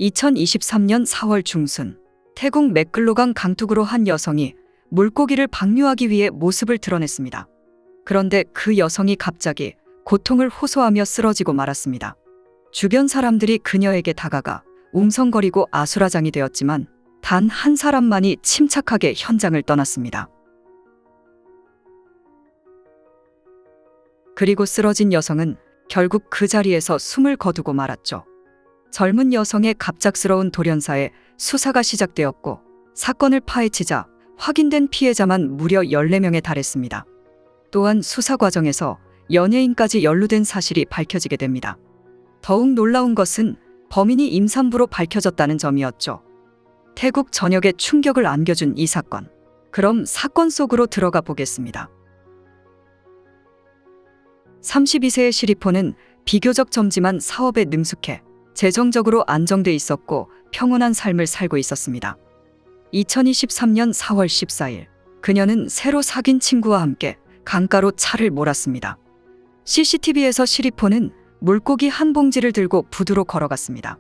2023년 4월 중순, 태국 맥글로강 강둑으로 한 여성이 물고기를 방류하기 위해 모습을 드러냈습니다. 그런데 그 여성이 갑자기 고통을 호소하며 쓰러지고 말았습니다. 주변 사람들이 그녀에게 다가가 웅성거리고 아수라장이 되었지만 단 한 사람만이 침착하게 현장을 떠났습니다. 그리고 쓰러진 여성은 결국 그 자리에서 숨을 거두고 말았죠. 젊은 여성의 갑작스러운 돌연사에 수사가 시작되었고 사건을 파헤치자 확인된 피해자만 무려 14명에 달했습니다. 또한 수사 과정에서 연예인까지 연루된 사실이 밝혀지게 됩니다. 더욱 놀라운 것은 범인이 임산부로 밝혀졌다는 점이었죠. 태국 전역에 충격을 안겨준 이 사건. 그럼 사건 속으로 들어가 보겠습니다. 32세의 시리폰은 비교적 젊지만 사업에 능숙해 재정적으로 안정돼 있었고 평온한 삶을 살고 있었습니다. 2023년 4월 14일, 그녀는 새로 사귄 친구와 함께 강가로 차를 몰았습니다. CCTV에서 시리폰은 물고기 한 봉지를 들고 부두로 걸어갔습니다.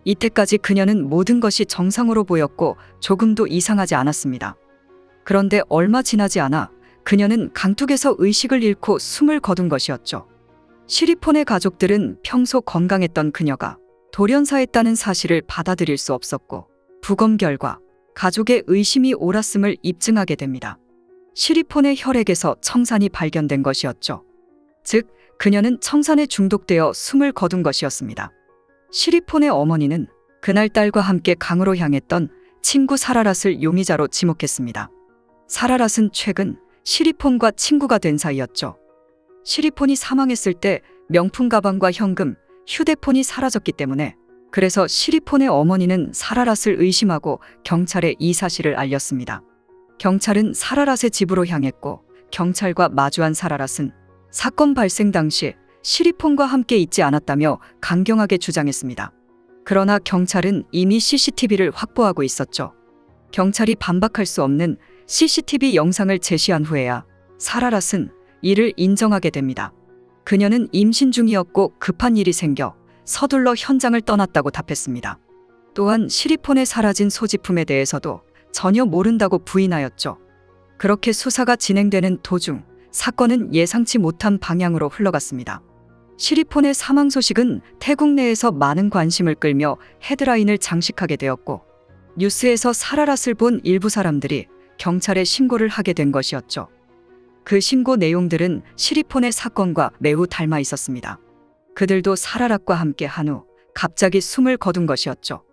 이때까지 그녀는 모든 것이 정상으로 보였고 조금도 이상하지 않았습니다. 그런데 얼마 지나지 않아 그녀는 강둑에서 의식을 잃고 숨을 거둔 것이었죠. 시리폰의 가족들은 평소 건강했던 그녀가 돌연사했다는 사실을 받아들일 수 없었고 부검 결과 가족의 의심이 옳았음을 입증하게 됩니다. 시리폰의 혈액에서 청산이 발견된 것이었죠. 즉, 그녀는 청산에 중독되어 숨을 거둔 것이었습니다. 시리폰의 어머니는 그날 딸과 함께 강으로 향했던 친구 사라랏을 용의자로 지목했습니다. 사라랏은 최근 시리폰과 친구가 된 사이였죠. 시리폰이 사망했을 때 명품 가방과 현금, 휴대폰이 사라졌기 때문에 그래서 시리폰의 어머니는 사라랏을 의심하고 경찰에 이 사실을 알렸습니다. 경찰은 사라랏의 집으로 향했고 경찰과 마주한 사라랏은 사건 발생 당시 시리폰과 함께 있지 않았다며 강경하게 주장했습니다. 그러나 경찰은 이미 CCTV를 확보하고 있었죠. 경찰이 반박할 수 없는 CCTV 영상을 제시한 후에야 사라랏은 이를 인정하게 됩니다. 그녀는 임신 중이었고 급한 일이 생겨 서둘러 현장을 떠났다고 답했습니다. 또한 시리폰에 사라진 소지품에 대해서도 전혀 모른다고 부인하였죠. 그렇게 수사가 진행되는 도중 사건은 예상치 못한 방향으로 흘러갔습니다. 시리폰의 사망 소식은 태국 내에서 많은 관심을 끌며 헤드라인을 장식하게 되었고 뉴스에서 사라랏을 본 일부 사람들이 경찰에 신고를 하게 된 것이었죠. 그 신고 내용들은 시리폰의 사건과 매우 닮아 있었습니다. 그들도 사라랏과 함께 한 후 갑자기 숨을 거둔 것이었죠.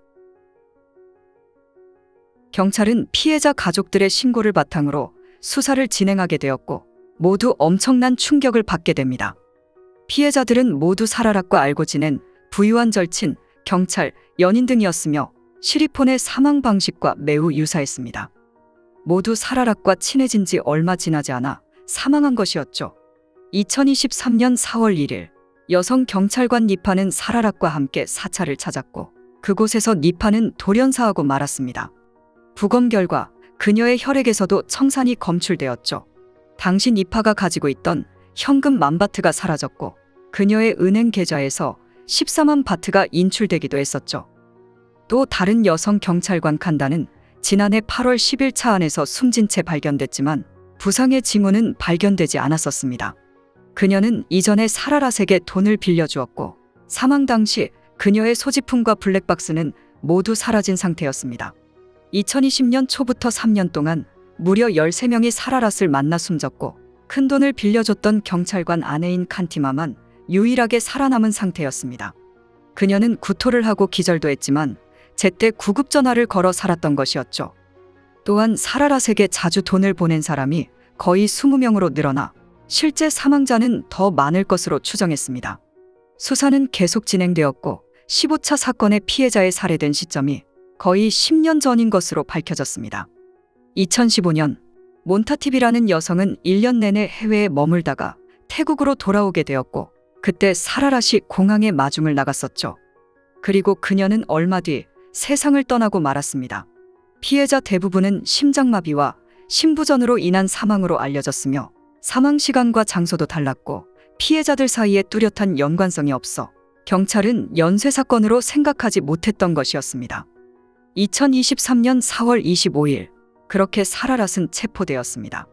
경찰은 피해자 가족들의 신고를 바탕으로 수사를 진행하게 되었고 모두 엄청난 충격을 받게 됩니다. 피해자들은 모두 사라랏과 알고 지낸 부유한 절친, 경찰, 연인 등이었으며 시리폰의 사망 방식과 매우 유사했습니다. 모두 사라랏과 친해진 지 얼마 지나지 않아 사망한 것이었죠. 2023년 4월 1일, 여성 경찰관 니파는 사라랏과 함께 사찰을 찾았고 그곳에서 니파는 돌연사하고 말았습니다. 부검 결과 그녀의 혈액에서도 청산이 검출되었죠. 당시 니파가 가지고 있던 현금 10,000바트가 사라졌고 그녀의 은행 계좌에서 14만 바트가 인출되기도 했었죠. 또 다른 여성 경찰관 칸다는 지난해 8월 10일 차 안에서 숨진 채 발견됐지만 부상의 징후는 발견되지 않았었습니다. 그녀는 이전에 사라랏에게 돈을 빌려주었고 사망 당시 그녀의 소지품과 블랙박스는 모두 사라진 상태였습니다. 2020년 초부터 3년 동안 무려 13명이 사라랏을 만나 숨졌고 큰돈을 빌려줬던 경찰관 아내인 칸티마만 유일하게 살아남은 상태였습니다. 그녀는 구토를 하고 기절도 했지만 제때 구급전화를 걸어 살았던 것이었죠. 또한 사라랏에게 자주 돈을 보낸 사람이 거의 20명으로 늘어나 실제 사망자는 더 많을 것으로 추정했습니다. 수사는 계속 진행되었고 15차 사건의 피해자에 살해된 시점이 거의 10년 전인 것으로 밝혀졌습니다. 2015년 몬타티비라는 여성은 1년 내내 해외에 머물다가 태국으로 돌아오게 되었고 그때 사라랏이 공항에 마중을 나갔었죠. 그리고 그녀는 얼마 뒤 세상을 떠나고 말았습니다. 피해자 대부분은 심장마비와 심부전으로 인한 사망으로 알려졌으며 사망 시간과 장소도 달랐고 피해자들 사이에 뚜렷한 연관성이 없어 경찰은 연쇄 사건으로 생각하지 못했던 것이었습니다. 2023년 4월 25일, 그렇게 사라랏은 체포되었습니다.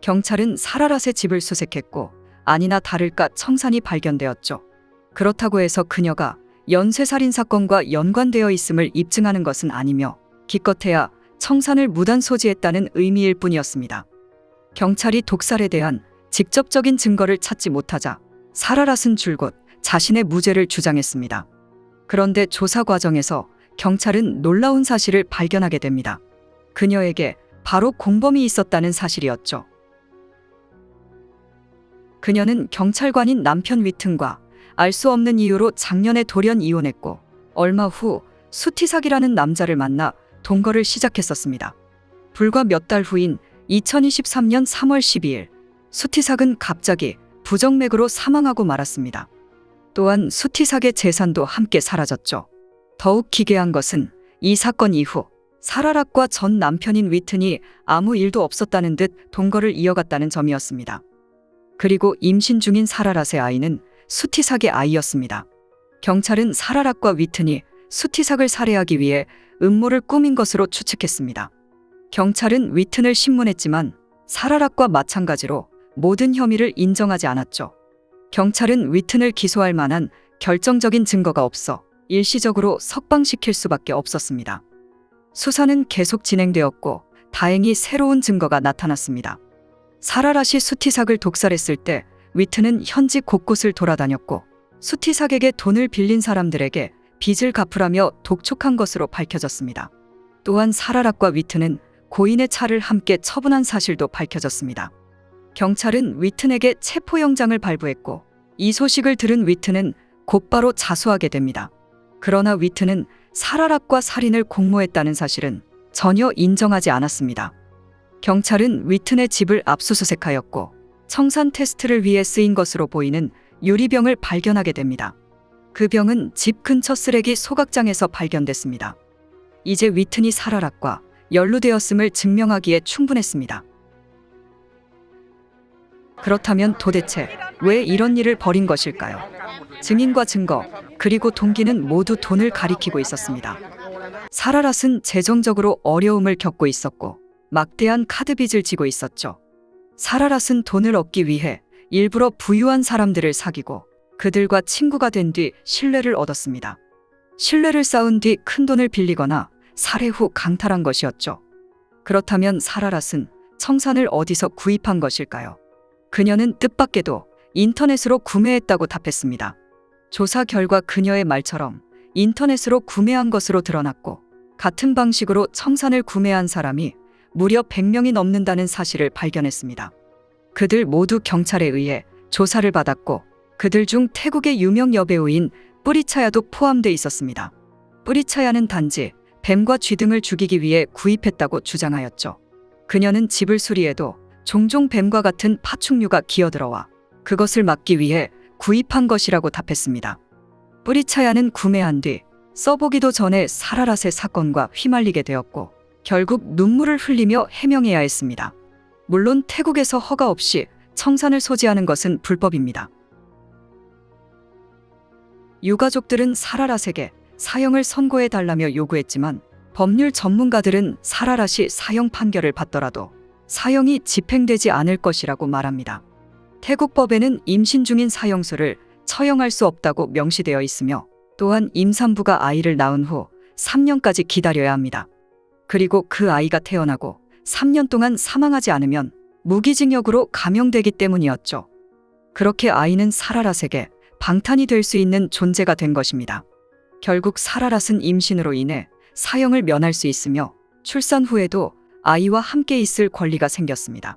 경찰은 사라랏의 집을 수색했고 아니나 다를까 청산이 발견되었죠. 그렇다고 해서 그녀가 연쇄살인 사건과 연관되어 있음을 입증하는 것은 아니며 기껏해야 청산을 무단 소지했다는 의미일 뿐이었습니다. 경찰이 독살에 대한 직접적인 증거를 찾지 못하자 사라랏은 줄곧 자신의 무죄를 주장했습니다. 그런데 조사 과정에서 경찰은 놀라운 사실을 발견하게 됩니다. 그녀에게 바로 공범이 있었다는 사실이었죠. 그녀는 경찰관인 남편 위튼과 알 수 없는 이유로 작년에 돌연 이혼했고 얼마 후 수티삭이라는 남자를 만나 동거를 시작했었습니다. 불과 몇 달 후인 2023년 3월 12일 수티삭은 갑자기 부정맥으로 사망하고 말았습니다. 또한 수티삭의 재산도 함께 사라졌죠. 더욱 기괴한 것은 이 사건 이후 사라랏과 전 남편인 위튼이 아무 일도 없었다는 듯 동거를 이어갔다는 점이었습니다. 그리고 임신 중인 사라랏의 아이는 수티삭의 아이였습니다. 경찰은 사라랏과 위튼이 수티삭을 살해하기 위해 음모를 꾸민 것으로 추측했습니다. 경찰은 위튼을 신문했지만 사라랏과 마찬가지로 모든 혐의를 인정하지 않았죠. 경찰은 위튼을 기소할 만한 결정적인 증거가 없어 일시적으로 석방시킬 수밖에 없었습니다. 수사는 계속 진행되었고 다행히 새로운 증거가 나타났습니다. 사라랏이 수티삭을 독살했을 때 위튼은 현지 곳곳을 돌아다녔고 수티삭에게 돈을 빌린 사람들에게 빚을 갚으라며 독촉한 것으로 밝혀졌습니다. 또한 사라랏과 위튼은 고인의 차를 함께 처분한 사실도 밝혀졌습니다. 경찰은 위튼에게 체포영장을 발부했고 이 소식을 들은 위튼은 곧바로 자수하게 됩니다. 그러나 위튼은 사라랏과 살인을 공모했다는 사실은 전혀 인정하지 않았습니다. 경찰은 위튼의 집을 압수수색하였고 청산 테스트를 위해 쓰인 것으로 보이는 유리병을 발견하게 됩니다. 그 병은 집 근처 쓰레기 소각장에서 발견됐습니다. 이제 위튼이 사라랏과 연루되었음을 증명하기에 충분했습니다. 그렇다면 도대체 왜 이런 일을 벌인 것일까요? 증인과 증거, 그리고 동기는 모두 돈을 가리키고 있었습니다. 사라랏은 재정적으로 어려움을 겪고 있었고 막대한 카드빚을 지고 있었죠. 사라랏은 돈을 얻기 위해 일부러 부유한 사람들을 사귀고 그들과 친구가 된 뒤 신뢰를 얻었습니다. 신뢰를 쌓은 뒤 큰돈을 빌리거나 살해 후 강탈한 것이었죠. 그렇다면 사라랏은 청산을 어디서 구입한 것일까요? 그녀는 뜻밖에도 인터넷으로 구매했다고 답했습니다. 조사 결과 그녀의 말처럼 인터넷으로 구매한 것으로 드러났고 같은 방식으로 청산을 구매한 사람이 무려 100명이 넘는다는 사실을 발견했습니다. 그들 모두 경찰에 의해 조사를 받았고 그들 중 태국의 유명 여배우인 뿌리차야도 포함돼 있었습니다. 뿌리차야는 단지 뱀과 쥐 등을 죽이기 위해 구입했다고 주장하였죠. 그녀는 집을 수리해도 종종 뱀과 같은 파충류가 기어들어와 그것을 막기 위해 구입한 것이라고 답했습니다. 뿌리차야는 구매한 뒤 써보기도 전에 사라랏의 사건과 휘말리게 되었고 결국 눈물을 흘리며 해명해야 했습니다. 물론 태국에서 허가 없이 청산을 소지하는 것은 불법입니다. 유가족들은 사라랏에게 사형을 선고해달라며 요구했지만 법률 전문가들은 사라랏이 사형 판결을 받더라도 사형이 집행되지 않을 것이라고 말합니다. 태국 법에는 임신 중인 사형수를 처형할 수 없다고 명시되어 있으며 또한 임산부가 아이를 낳은 후 3년까지 기다려야 합니다. 그리고 그 아이가 태어나고 3년 동안 사망하지 않으면 무기징역으로 감형되기 때문이었죠. 그렇게 아이는 사라랏에게 방탄이 될 수 있는 존재가 된 것입니다. 결국 사라랏은 임신으로 인해 사형을 면할 수 있으며 출산 후에도 아이와 함께 있을 권리가 생겼습니다.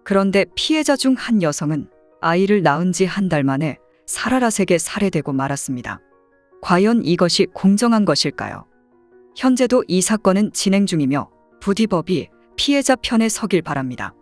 그런데 피해자 중 한 여성은 아이를 낳은 지 한 달 만에 사라랏에게 살해되고 말았습니다. 과연 이것이 공정한 것일까요? 현재도 이 사건은 진행 중이며 부디 법이 피해자 편에 서길 바랍니다.